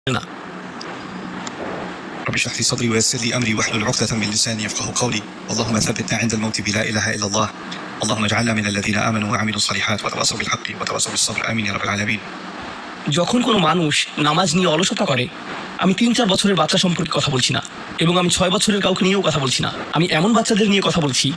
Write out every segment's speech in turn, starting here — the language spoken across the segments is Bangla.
না। رب اشرح لي صدري ويسر لي امري واحلل عقدة من لساني يفقهوا قولي اللهم ثبتنا عند الموت بلا اله الا الله اللهم اجعلنا من الذين امنوا وعملوا الصالحات وتواصوا بالحق وتواصوا بالصبر امين يا رب العالمين। যখন কোনো মানুষ নামাজ নিয়ে অলসতা করে, আমি 3-4 বছরের বাচ্চা সম্পর্কে কথা বলছি না, এবং আমি 6 বছরের কাউকে নিয়েও কথা বলছি না। আমি এমন বাচ্চাদের নিয়ে কথা বলছি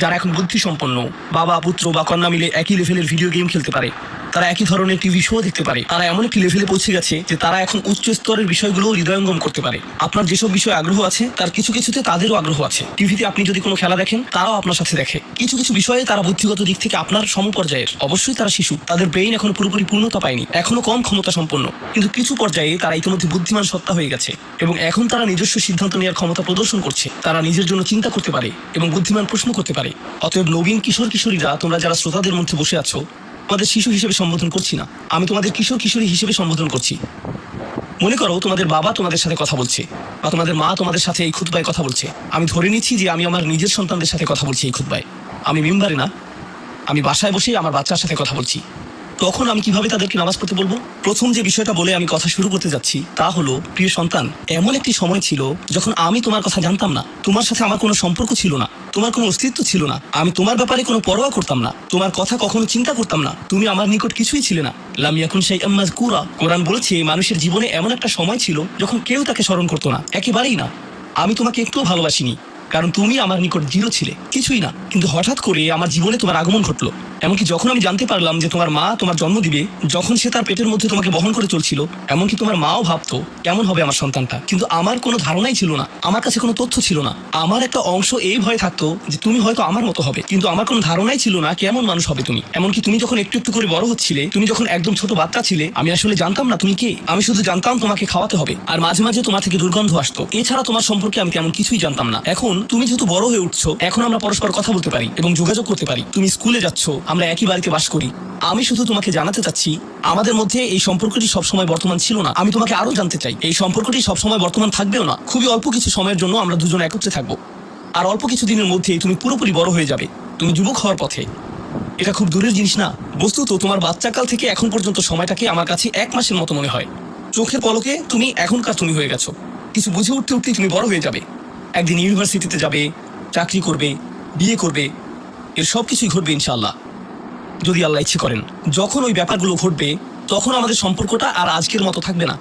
যারা এখন বুদ্ধিসম্পন্ন, বাবা পুত্র বা কন্যা মিলে একই লেভেলের ভিডিও গেম খেলতে পারে, তারা একই ধরনের টিভি শো দেখতে পারে, তারা এমন একটি লেভেলে পৌঁছে গেছে যে তারা এখন উচ্চ স্তরের বিষয়গুলো হৃদয়ঙ্গম করতে পারে। আপনার যেসব বিষয়ে আগ্রহ আছে তার কিছু কিছুতে তাদেরও আগ্রহ আছে। টিভিতে আপনি যদি কোনো খেলা দেখেন, তারাও আপনার সাথে দেখে। কিছু কিছু বিষয়ে তারা বুদ্ধিগত দিক থেকে আপনার সমপর্যায়ের। অবশ্যই তারা শিশু, তাদের ব্রেইন এখন পুরোপুরি পূর্ণতা পায়নি, এখনো কম ক্ষমতা সম্পন্ন, কিন্তু কিছু পর্যায়ে তারা ইতিমধ্যে বুদ্ধিমান সত্তা হয়ে গেছে এবং এখন তারা নিজস্ব সিদ্ধান্ত নেওয়ার ক্ষমতা প্রদর্শন করছে। তারা নিজের জন্য চিন্তা করতে পারে এবং বুদ্ধিমান প্রশ্ন করতে পারে। অতএব নবীন কিশোর কিশোরীরা, তোমরা যারা শ্রোতাদের মধ্যে বসে আছো, তোমাদের শিশু হিসেবে সম্বোধন করছি না, আমি তোমাদের কিশোর কিশোরী হিসেবে সম্বোধন করছি। মনে করো তোমাদের বাবা তোমাদের সাথে কথা বলছে, বা তোমাদের মা তোমাদের সাথে এই খুতবায় কথা বলছে। আমি ধরে নিচ্ছি যে আমি আমার নিজের সন্তানদের সাথে কথা বলছি এই খুতবায়। আমি মিম্বারে না, আমি বাসায় বসেই আমার বাচ্চার সাথে কথা বলছি। তখন আমি কিভাবে তাদেরকে নামাজ পড়তে বলবো? প্রথম যে বিষয়টা বলে আমি কথা শুরু করতে যাচ্ছি তা হলো, প্রিয় সন্তান, এমন একটি সময় ছিল যখন আমি তোমার কথা জানতাম না, তোমার সাথে আমার কোনো সম্পর্ক ছিল না, তোমার কোনো অস্তিত্ব ছিল না, আমি তোমার ব্যাপারে কোনো পরোয়া করতাম না, তোমার কথা কখনো চিন্তা করতাম না, তুমি আমার নিকট কিছুই ছিলে না। লাম ইয়াকুন শাইআম মাযকুরা। কোরআন বলেছে মানুষের জীবনে এমন একটা সময় ছিল যখন কেউ তাকে স্মরণ করতো না, একেবারেই না। আমি তোমাকে একটুও ভালোবাসিনি, কারণ তুমি আমার নিকট জিরো ছিলে, কিছুই না। কিন্তু হঠাৎ করে আমার জীবনে তোমার আগমন ঘটলো। এমনকি যখন আমি জানতে পারলাম যে তোমার মা তোমার জন্ম দিবে, যখন সে তার পেটের মধ্যে তোমাকে বহন করে চলছিল, এমনকি তোমার মাও ভাবতো কেমন হবে আমার সন্তানটা, কিন্তু আমার কোনো ধারণাই ছিল না, আমার কাছে কোনো তথ্য ছিল না। আমার একটা অংশ এই ভয় থাকতো যে তুমি হয়তো আমার মতো হবে, কিন্তু আমার কোনো ধারণাই ছিল না কেমন মানুষ হবে তুমি। এমনকি তুমি যখন একটু একটু করে বড় হচ্ছিলে, তুমি যখন একদম ছোট বাচ্চা ছিলে, আমি আসলে জানতাম না তুমি কে। আমি শুধু জানতাম তোমাকে খাওয়াতে হবে, আর মাঝে মাঝে তোমার থেকে দুর্গন্ধ আসতো। এছাড়া তোমার সম্পর্কে আমি তেমন কিছুই জানতাম না। এখন তুমি যেহেতু বড় হয়ে উঠছো, এখন আমরা পরস্পর কথা বলতে পারি এবং যোগাযোগ করতে পারি। তুমি স্কুলে যাচ্ছ, আমরা একই বাড়িতে বাস করি। আমি শুধু তোমাকে জানাতে চাচ্ছি, আমাদের মধ্যে এই সম্পর্কটি সবসময় বর্তমান ছিল না। আমি তোমাকে আরো জানতে চাই, এই সম্পর্কটি সবসময় বর্তমান থাকবেও না। খুবই অল্প কিছু সময়ের জন্য আমরা দুজন একত্রে থাকবো, আর অল্প কিছু দিনের মধ্যেই তুমি পুরোপুরি বড় হয়ে যাবে, তুমি যুবক হওয়ার পথে। এটা খুব দূরের জিনিস না। বস্তুত তোমার বাচ্চাকাল থেকে এখন পর্যন্ত সময়টাকে আমার কাছে 1 মাসের মতো মনে হয়। চোখের পলকে তুমি এখনকার তুমি হয়ে গেছো। কিছু বুঝে উঠতে উঠতেই তুমি বড় হয়ে যাবে। একদিন ইউনিভার্সিটিতে যাবে, চাকরি করবে, বিয়ে করবে, এর সব কিছুই ঘটবে ইনশাআল্লাহ, যদি আল্লাহ ইচ্ছে করেন। যখন ওই ব্যাপারগুলো ঘটবে, তখন আমাদের সম্পর্কটা আর আজকের মতো থাকবে না।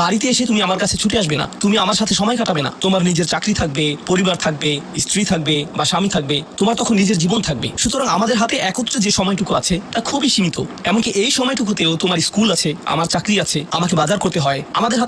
বাড়িতে এসে তুমি আমার কাছে ছুটে আসবে না, তুমি আমার সাথে সময় কাটাবে না। তোমার নিজের চাকরি থাকবে, পরিবার থাকবে, স্ত্রী থাকবে বা স্বামী থাকবে, তোমার তখন নিজের জীবন থাকবে। সুতরাং আমাদের হাতে একত্রে যে সময়টুকু আছে তা খুবই সীমিত। এমনকি এই সময়টুকুতেও তোমার স্কুল আছে, আমার চাকরি আছে, আমাকে বাজার করতে হয়, আমাদের